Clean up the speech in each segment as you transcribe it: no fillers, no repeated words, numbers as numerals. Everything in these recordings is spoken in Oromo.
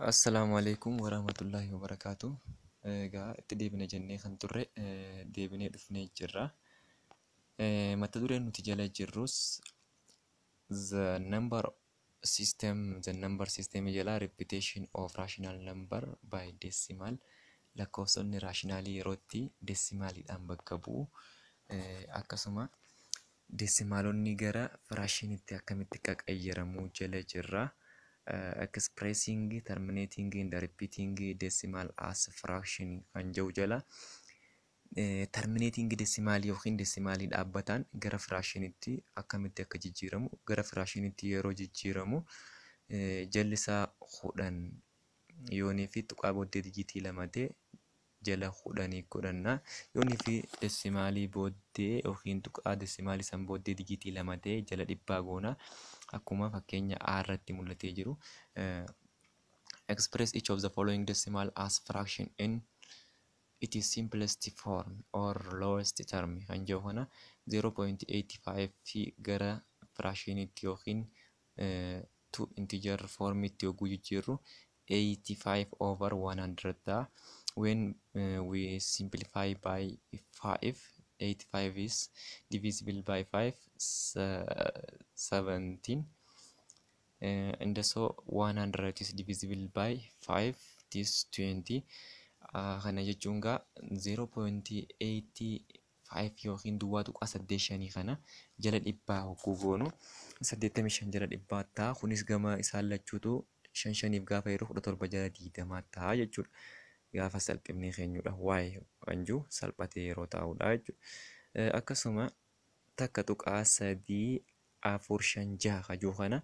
Assalamu alaikum warahmatullahi wabarakatuh. Egaa itti deebina jennee kan turre deebinee dhufnee jirra. Mata dureen nuti jala jirrus the number system jala repetition of rational number by decimal, lakkoofsonni raashinaalii yerootti deesimaaliidhaan bakka bu'u, akkasuma deesimaalonni gara firaashinitti akkamitti qaqayyaramu jala jirra. Expressing, terminating and repeating decimal as fraction kan jedhu jala terminating decimal yookiin desimaalii dhaabbataan gara firaashinitti akkamitti akka jijjiiramu, gara firaashinitti yeroo jijjiiramu jalli isaa 10 yoonii fi tuqaa booddee dijitii lama ta'e jala 10 godhanna. Yoonii fi desimaalii booddee yookiin tuqaa desimaalii san booddee dijitii lama ta'e jala 100 goona. Akkuma fakkeenya A irratti mul'atee jiru. Express each of the following decimal as fraction in its simplest form or lowest term kan jedhu kana 0.85 fi gara firaashinitti yookiin to integer formitti yogguu jijjiirru 85 over 100 ta'a. When we simplify by 5, 85 is divisible by 5, 17. And so 100 is divisible by 5, this 20. Kana jechuun gaa 0.85 yookiin duwwaa tuqaa 85 kana jala 100 hogguu goonu 85 jala 100 ta'a. Kunis gama isaan lachuutu 5 gaafa yeroo 17 jala 20 ta'a jechuudha. Gaafa salphifnee keenyudha. Waa'ee wanjuu salphatee yeroo taa'udha jechuudha. Akkasuma takka tuqaa 3, 4, 5, 6 kajuu kana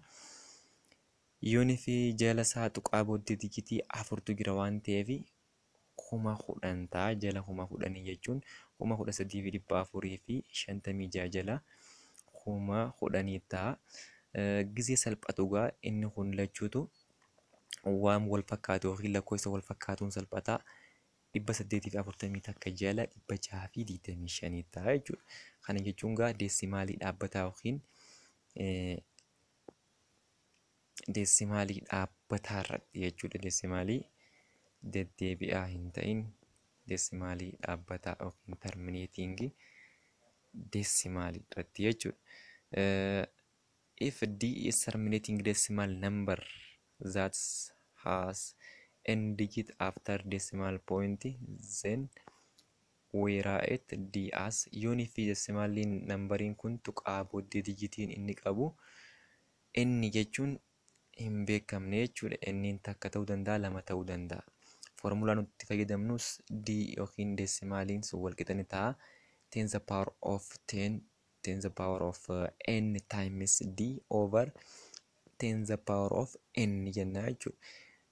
yoonii fi jala isaa tuqaa booddee dijitii 4tu jira waan ta'eef 10,000 ta'a. Jala 10,000 jechuun 13,400 fi 56 jala 10,000 ta'a. Gizee salphatu gaa inni kun lachuutu waan wal fakkaatu yookiin lakkoofsa wal fakkaatuun salphataa 840 takka jala 625 ta'a jechuudha. Kana jechuun gaa deesimaalii dhaabbataa yookiin deesimaalii dhaabbataa irratti jechuudha. Deesimaalii deddeebi'aa hin ta'in deesimaalii dhaabbataa yookiin terminating deesimaalii irratti jechuudha. If D is terminating decimal number that has n digit after decimal point, then we write D as yoonii fi desimaliin nambariin kun tuqaa booddee dijitiin inni qabu n jechuun hin beekamne jechuudha. Nniin takka ta'uu danda'a, lama ta'uu danda'a. Formulaa nuti fayyadamnus D yookiin deesimaaliin sun wal qixa ni ta'a. 10 the power of 10 the power of n times D over 10 the power of n jenna jechuudha.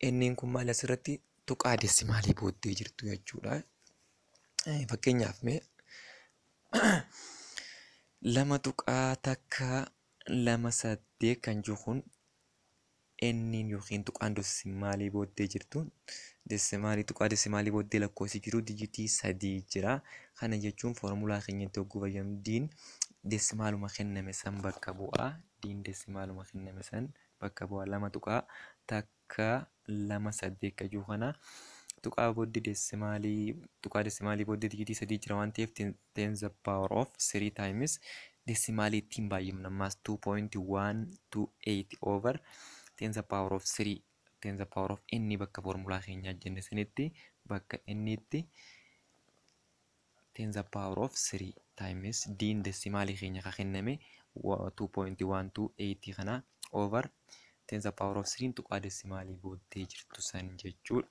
Nniin kun maal asirratti tuqaa deesimaalii booddee jirtu jechuudha. Fakkeenyaaf mee lama tuqaa takka 2.8 kan jiru kun nniin yookiin tuqaan deesimaalii booddee jirtu tuqaa deesimaalii booddee lakkoofsi jiru dijitii 3 jira. Kana jechuun formulaa keenyatti yogguu fayyadamnu D'n deesimaaluma kenname san bakka bu'a. D'n deesimaaluma kenname san bakka bu'a. Lama tuqaa takka 2.8 kan jiru kana tuqaa deesimaalii booddee dijitii 3 jira waan ta'eef 10 the power of 3 times deesimaalii ittiin baay'ifna ammaas 2.128 over 10 the power of 3, 10 the power of n bakka formulaa keenyaa jenne sanitti bakka nnitti 10 the power of 3 times D'n deesimaalii keenya ka kenname 2.128 kana over 10 the power of 3 tuqaa deesimaalii booddee jirtu san jechuudha.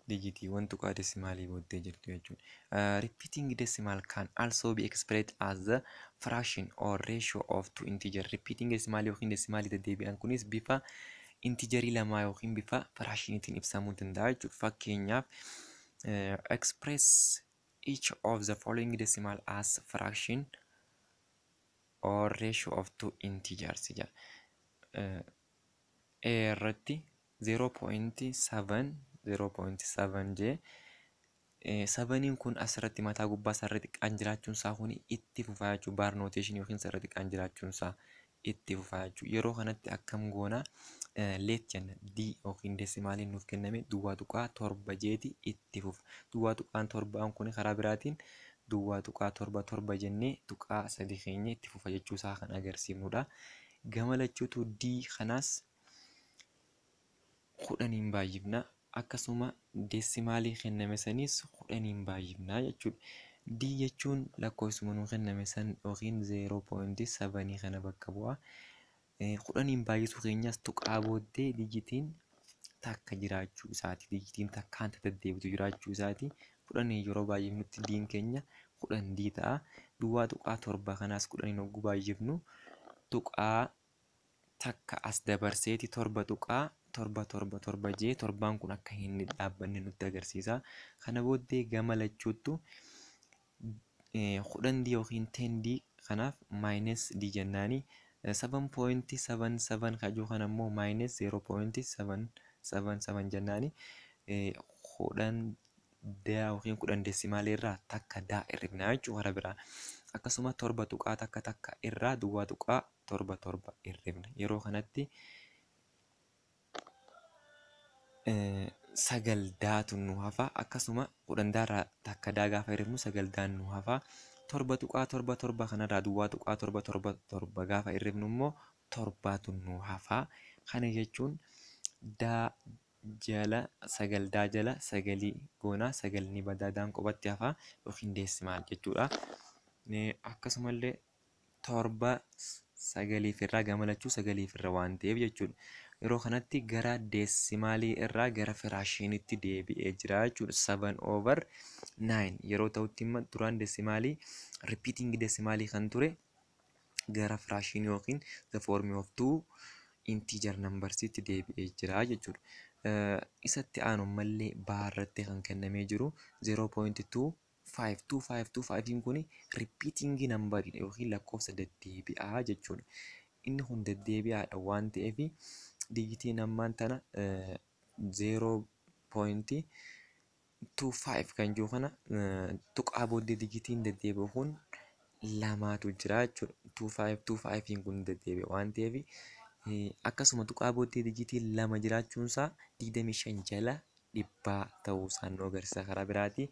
Digitiiwwan tuqaa deesimaalii booddee jirtu jechuudha. Repeating decimal can also be expressed as the fraction or ratio of two integers. Repeating decimal yookiin deesimaalii deddeebi'an kunis bifa integerii lamaa yookiin bifa firaashiniitiin ibsamuu danda'a jechuudha. Fakkeenyaaf express each of the following decimal as fraction or ratio of two integers. Irratti 0.7 jee 7 kun asirratti mataa gubbaa isaarratti xiqqaan jiraachuun isaa kun itti fufaa jechuudha. Baar notation yookiin asirratti xiqqaan jiraachuun isaa itti fufaa jechuudha. Yeroo kanatti akkam goona leet jenna d yookiin deesimaaliin nuuf kenname duwwaa tuqaa torba jeeti itti fufa. Duwwaa tuqaan torbaan kun karaa biraatiin duwwaa tuqaa torba jennee tuqaa sadii keenya itti fufa jechuusaa kan agarsiifnudha. Gama lachuutu d kanaas 10 baay'ifna. Akkasuma deesimaalii kenname saniis 10 baay'ifna jechuudha. D jechuun lakkoofsuma nuu kenname san yookiin 0.7 kana bakka bu'a. 10 baay'isuu keenyas tuqaa booddee dijitiin takka jiraachuu isaati. Dijitiin takkaan deddeebitu jiraachuu isaati. 10 yeroo baay'ifnutti diin keenya 10 d ta'a. Duwwaa tuqaa torba kanaas 10 hogguu baay'ifnu tuqaa takka as dabarseeti torba tuqaa torba jee torbaan kun akka hin dhaabbanne nutti agarsiisa. Kana booddee gama lachuuttu 10d yookiin 10d kanaaf maayinus d jennaani. 7.77 kajuu kana immoo maayinus 0.777 jennaani. 10 yookiin 10 deesimaalii irraa takka daa hirrifnaa jechuudha karaa biraa. Akkasuma torba tuqaa takka irraa duwwaa tuqaa torba hirrifna. Yeroo kanatti sagal daatu nu hafa. Akkasuma 10 daarraa takka daa gaafa hirrifnu sagal daan nu hafa. Torba tuqaa torba kanarraa duwwaa tuqaa torba gaafa hirrifnu immoo torbaatu nu hafa. Kana jechuun daa jala sagal daa jala sagalii goonaa sagalni badaa daan qubatti hafa yookiin deesimaal jechuudha. Akkasumallee torba sagaliif irraa gamalachuu sagaliif irra waan ta'eef jechuudha. Yeroo kanatti gara deesimaalii irraa gara firaashiniitti deebi'ee jira jechuudha. 7/9 yeroo ta'utti immoo duraan deesimaalii repeating deesimaalii kan ture gara firaashinii yookiin the form of two integer numbersitti deebi'ee jira jechuudha. Isatti aanu mallee baarratti kan kennamee jiru 0.25 kun repeating numberidha yookiin lakkoofsa deddeebi'aa jechuudha. Inni kun deddeebi'aadha waan ta'eef dijitiin ammaan tana 0.25 kan jiru kana tuqaa booddee dijitiin deddeebi'u kun lamaatu jira jechuudha. 25 kun deddeebi'a waan ta'eef akkasuma tuqaa booddee dijitiin lama jiraachuunsaa 25 jala dhibbaa ta'uusaa nu agarsiisa karaa biraati.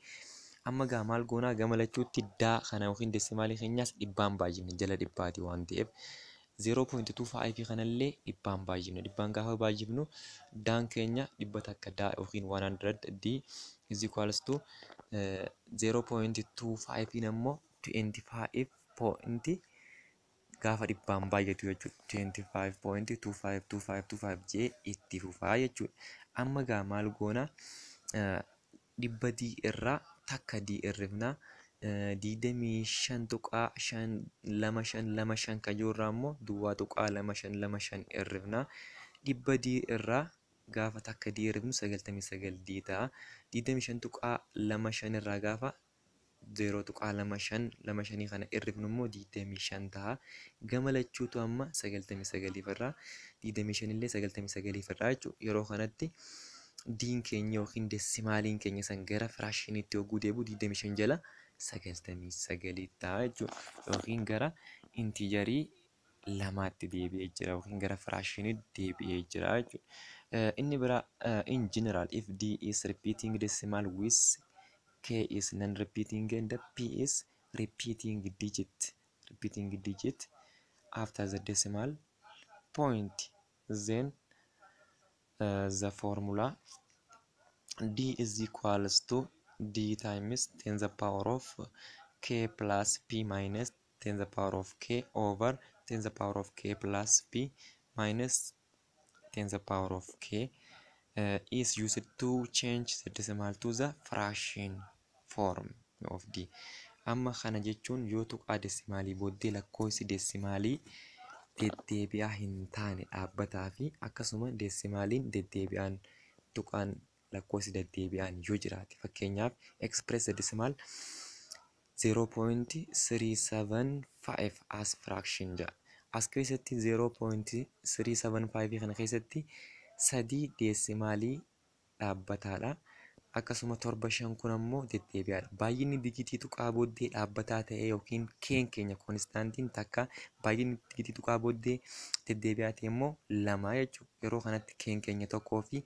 Amma gaa maal goonaa gama lachuutti daa kana yookiin deesimaalii keenyaas dhibbaan baay'ifne jala dhibbaati waan ta'eef 0.25 kanallee dhibbaan baay'ifne. Dhibbaan gaafa baay'ifnu daan keenya dhibba takka daa yookiin 100 d is equals to 0.25 ammoo 25 gaafa dhibbaan baay'atu jechuudha. 25.2525 jee itti fufaa jechuudha. Amma gaa maal goonaa dhibba d irraa takka d hirrifna. 25 tuqaa 5 kajoorraa immoo duwwaa tuqaa 5 hirrifna. Dhibba d irraa gaafa takka d hirrifnu 99 d ta'a. 25 tuqaa 5 irraa gaafa 0 tuqaa 5 kana hirrifnu immoo 25 ta'a. Gama lachuutu amma 99 irraa 25 illee 99 irraa jechuudha. Yeroo kanatti diin keenya yookiin deesimaaliin keenya san gara firaashiniitti yogguu deebi'u 25 jala 99 ta'a jechuudha. Yookiin gara intijarii lamaatti deebi'ee jira yookiin gara firaashiniitti deebi'ee jira jechuudha. Inni biraa in general if d is repeating decimal with k is non-repeating and p is repeating digit after the decimal point, then the formula d is equals to d times 10 the power of k plus p minus 10 the power of k over 10 the power of k plus p minus 10 the power of k is used to change the decimal to the fraction form of d. Amma kana jechuun yoo tuqaa deesimaalii booddee lakkoofsi deesimaalii deddeebi'aa hin taane dhaabbataa fi akkasuma deesimaaliin deddeebi'aan tuqaan lakkoofsi deddeebi'aan yoo jiraate fakkeenyaaf express the decimal 0.375 as fraction jedha. As keessatti 0.375 kana keessatti sadii deesimaalii dhaabbataadha. akkasuma 7 kun ammoo deddeebi'aadha. Baay'inni digitii tuqaa booddee dhaabbataa ta'e yookiin keen keenya koonistaantiin takka baay'inni digitii tuqaa booddee deddeebi'aa ta'e immoo 2 jechuudha. Yeroo kanatti keen keenya tokkoo fi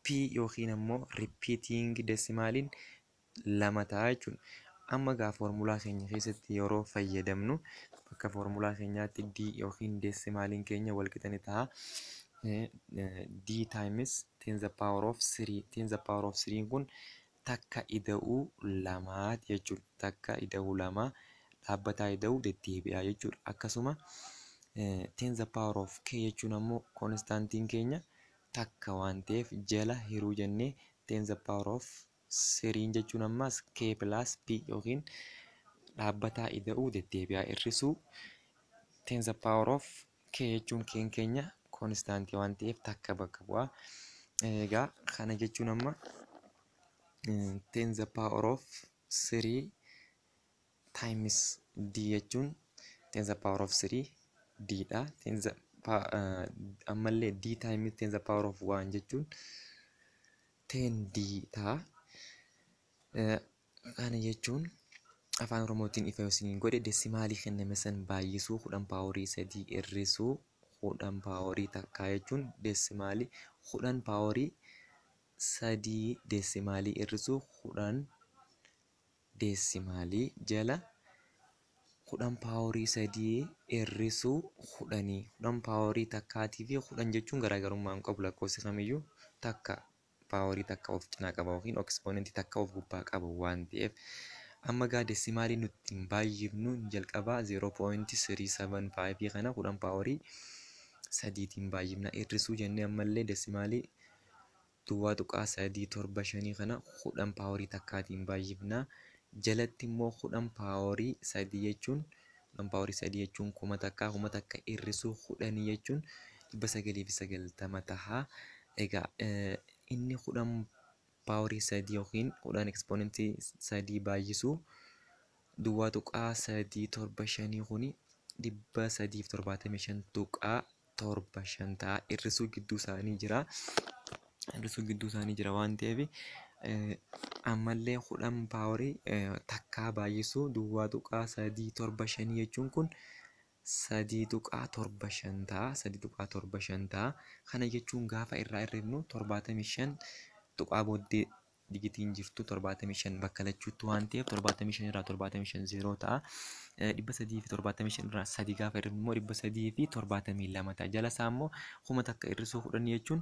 p yookiin ammoo ripiiting deesimaaliin 2 ta'a jechuudha. Amma gaa foormulaa keenya keessatti yeroo fayyadamnu bakka foormulaa keenyaatti d yookiin deesimaaliin keenya walqixa ni ta'a. D times 10 the power of 3 10 the power of 3 kun takka ida'uu 2 jechuudha. Takka ida'uu 2 dhaabbataa ida'uu deddeebi'aa jechuudha. Akkasuma 10 the power of k jechuun ammoo koonistaantiin keenya takka waan ta'eef jala hiruu jennee 10 the power of 3 jechuun ammas k plus p yookiin dhaabbataa ida'uu deddeebi'aa hir'isuu 10 the power of k jechuun keen keenya koonistaantii waan ta'eef takka bakka bu'aa. Egaa kana jechuun amma 10 the power of 3 times d jechuun 10 the power of 3 d dha. Ammallee d times 10 the power of 1 jechuun 10 d ta'a. Kana jechuun afaan oromootiin ifa isiniin godhe deesimaalii kenname san baay'isuu 10 paaworii 3 hir'isuu 10 paaworii takkaa jechuun deesimaalii 10 paaworii 3 deesimaalii hir'isuu 10 deesimaalii jala 10 paaworii 3 hir'isuu 10 paaworii takkaatii fi 10 jechuun garaagarummaa hin qabu lakkoofsi kamiyyuu takka paaworii takka of cinaa qaba yookiin ekspoonentii takka of gubbaa qaba waan ta'eef. Amma gaa deesimaalii nuti hin baay'ifnu jalqabaa 0.375 kana 10 paaworii 3tiin baay'ifna hir'isuu jennee ammallee deesimaalii duwwaa tuqaa 375 kana 10 paaworii takkaatiin baay'ifna. Jalatti immoo 10 paaworii 3 jechuun 10 paaworii 3 jechuun 1000 takka hir'isuu 10 jechuun 990 taha. Egaa inni 10 paaworii 3 yookiin 10 ekspoonentii 3 baay'isuu duwwaa tuqaa 375 kuni 375 tuqaa 75 ta'a. Hir'isuu gidduu isaanii jira. Hir'isuu gidduu isaanii jira waan ta'eef ammallee 10 paaworii takkaa baay'isuu duwwaa tuqaa 375 jechuun kun 3 tuqaa 75 ta'a. 3 tuqaa 75 ta'a. Kana jechuun gaafa irraa hir'ifnu 75 tuqaa booddee digitiin jirtu 75 bakka lachuutti waan ta'eef 75 irraa 75 0 ta'a. 375 irraa 3 gaafa hir'ifnu immoo 372 ta'a. Jala isaa immoo 1000 takka hir'isuu 10 jechuun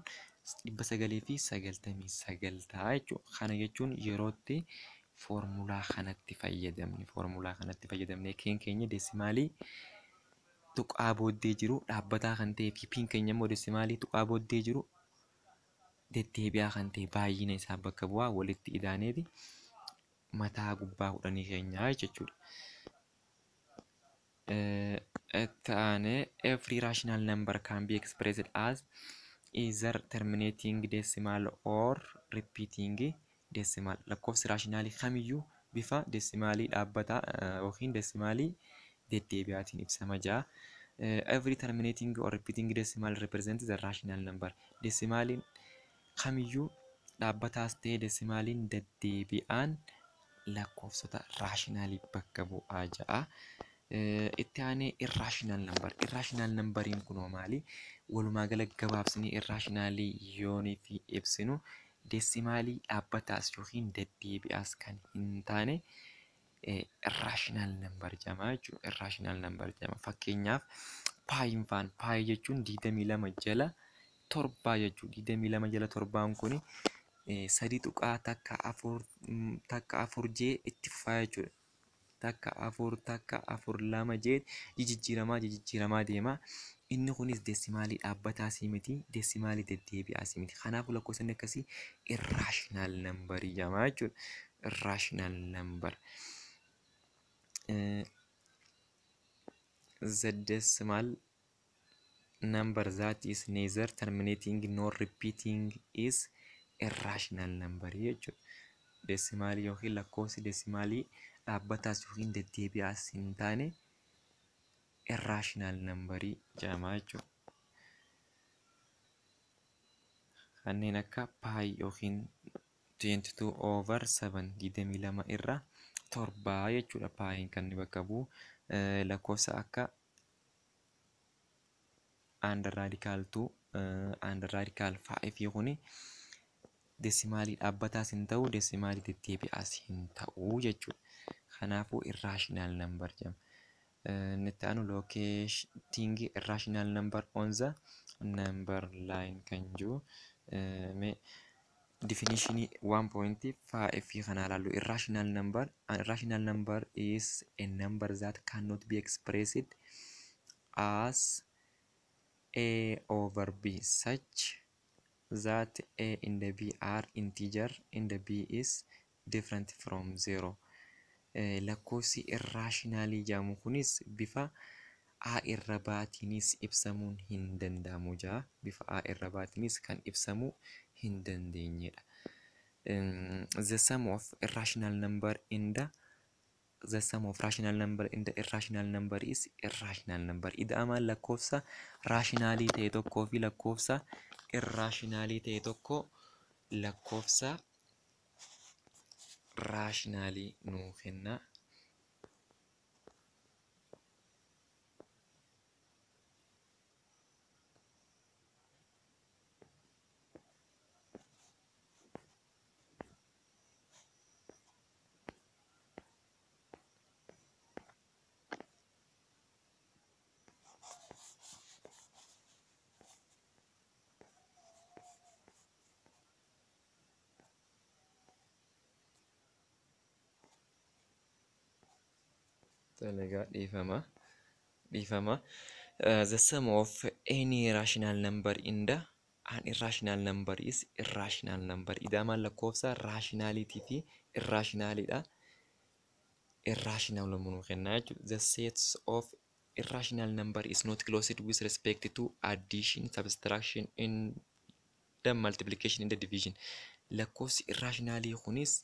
999 ta'a jechuudha. Kana jechuun yerootti foormulaa kanatti fayyadamne keen keenya deesimaalii tuqaa booddee jiru dhaabbataa kan ta'ee fi piin keenya immoo deesimaalii tuqaa booddee jiru deddeebi'aa kan ta'e baay'ina isaa bakka bu'aa walitti idaaneeti mataa gubbaa 10 keenyaa jechuudha. Every rational number can be expressed as either terminating decimal or repeating decimal. Lakkoofsi raashinaalii kamiyyuu bifa deesimaalii dhaabbataa yookiin deesimaalii deddeebi'aatiin ibsama jira. Every terminating or repeating decimal represents the rational number. Deesimaaliin kamiyyuu dhaabbataas ta'ee deesimaaliin deddeebi'aan lakkoofsota raashinaalii bakka bu'aa jira. Itti aanee irraashinaal nambar. Irraashinaal nambariin kunoo maali? Walumaa gala gabaabsinii irraashinaalii yoonii fi ibsinu deesimaalii dhaabbataas yookiin deddeebi'aas kan hin taane irraashinaal nambar jedhama jechuudha. Irraashinaal nambar jedhama. Fakkeenyaaf paayiin faan paayii jechuun 22 jala 7 jechuudha. 22 jala 7 kuni 3 tuqaa takka 4 jee itti fufaa jechuudha. Takka 4 lama jee jijjiiramaa deema. Inni kunis deesimaalii dhaabbataa miti, deesimaalii deddeebi'aa miti. Kanaafuu lakkoofsonni akkasii irraashinaal nambarii jedhama jechuudha. Irraashinaal nambar. The decimal number that is neither terminating nor repeating is irrational number jechuudha. Deesimaalii yookiin lakkoofsi deesimaalii dhaabbataas yookiin deddeebi'aas hin taane irraashinaal nambarii jedhama jechuudha. Kanneen akka paayii yookiin 22 over 7 22 irra torbaa jechuudha. Paayiin kan inni bakka bu'u lakkoofsa akka under radical 2 under radical 5 kuni desimaalii dhaabbataas hin ta'u, desimaalii deddeebi'aas hin ta'u jechuudha. Kanaafuu irrational number jedhama. Inni itti aanu locating irrational number on the number line kan jiru definition 1.5 kana ilaallu. Irrational number is a number that cannot be expressed as a over b such that a and the b are integer and the b is different from 0. Lakkoofsi irrationalii jedhamu kunis bifa a irra baatiinis ibsamuun hin danda'amu jaa. Bifa a irra baatiinis kan ibsamuu hin dandeenyedha. The sum of irrational number in the rational number is irrational number. Ida'amaan lakkoofsa rationalii ta'e tokkoo fi lakkoofsa irrationalii ta'e tokko lakkoofsa rationalii nuu kenna. Talaga dhiifama. The sum of any rational number in the an irrational number is irrational number. Ida'amaan lakkoofsa rationality fi irrationalidha. Irrational nuu kenna jechuudha. The sets of irrational number is not closed with respect to addition, subtraction, and the multiplication and the division. Lakkoofsi irrationalii kunis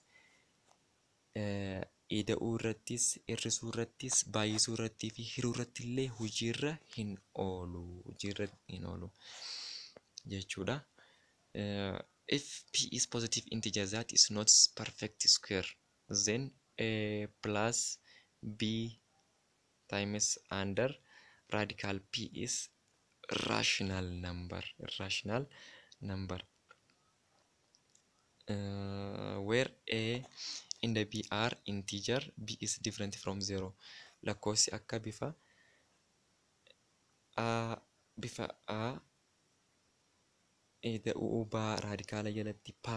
ida'uu irrattis, hir'isuu irrattis, baay'isuu irrattii fi hiruu irratti illee hojiirra hin oolu jechuudha. If p is positive integer that is not perfect square, then a plus b times under radical p is rational number. Where a and the b are integer, b is different from 0. Lakkoofsi akka bifa a eda'uu baa raadikaala jalatti pa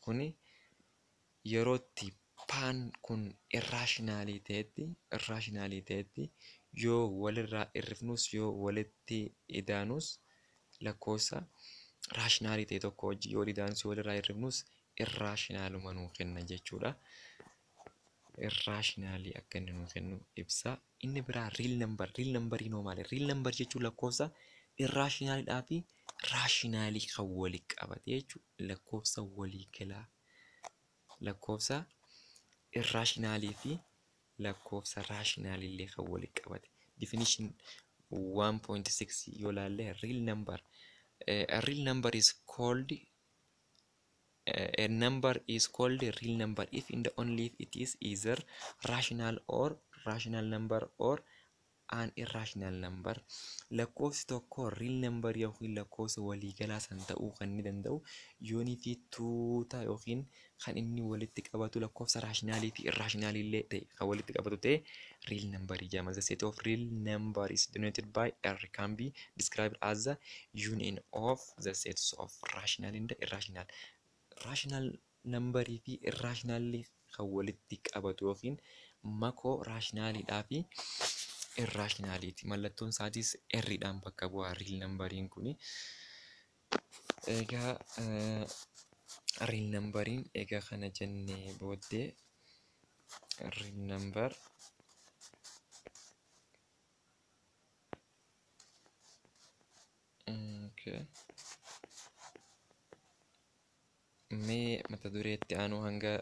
kuni yerootti paan kun irrationalii ta'etti yoo walirraa hir'ifnus yoo walitti idaanus lakkoofsa rationalii ta'e tokko hojii yoo idaanus yoo walirraa hir'ifnus irrationaluma nuu kenna jechuudha. Irrationalii akka inni nuu kennu ibsa. Inni biraa real numberii noo maali? Real number jechuun lakkoofsa irrationalidhaa fi rationalii kan walii qabate jechuudha. Lakkoofsa walii galaa. Lakkoofsa irrationalii fi lakkoofsa rationalii illee kan walii qabate. Definition 1.6 yoo laalle real number. A real number is called a number is called a real number if and only if it is either rational number or an irrational number. Lakkoofsi tokko real number yookiin lakkoofsa waliigalaa san ta'uu kan inni danda'u yoonii fi tuuta yookiin kan inni walitti qabatu lakkoofsa rationalii fi irrationalii illee ta'e kan walitti qabatu ta'e real number jedhama. The set of real number is denoted by R can be described as the union of the sets of rational and irrational. Rational numberii fi irrationalii kan walitti qabatu yookiin makoo rationalidhaa fi irrationality. Mallattoon isaatis R-dhaan bakka bu'a real numberiin kuni. Egaa real numberiin egaa kana jennee booddee real number mee mata dureetti aanu hanga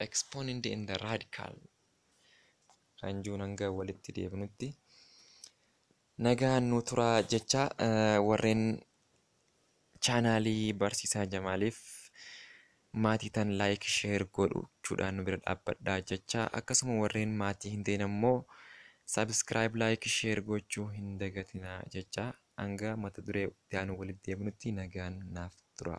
exponent in the radical kan jiru hanga walitti deebinutti nagaan nu turaa jecha warreen chaanaalii barsiisaa Jamaaliif maatii tan laayik sheer godhuudhaan nu bira dhaabbadhaa jecha. Akkasuma warreen maatii hin ta'in ammoo sabiskiraayib laayik sheer gochuu hin dagatinaa jecha. Hanga mata duree itti aanu walitti deebinutti nagaan naaf tura.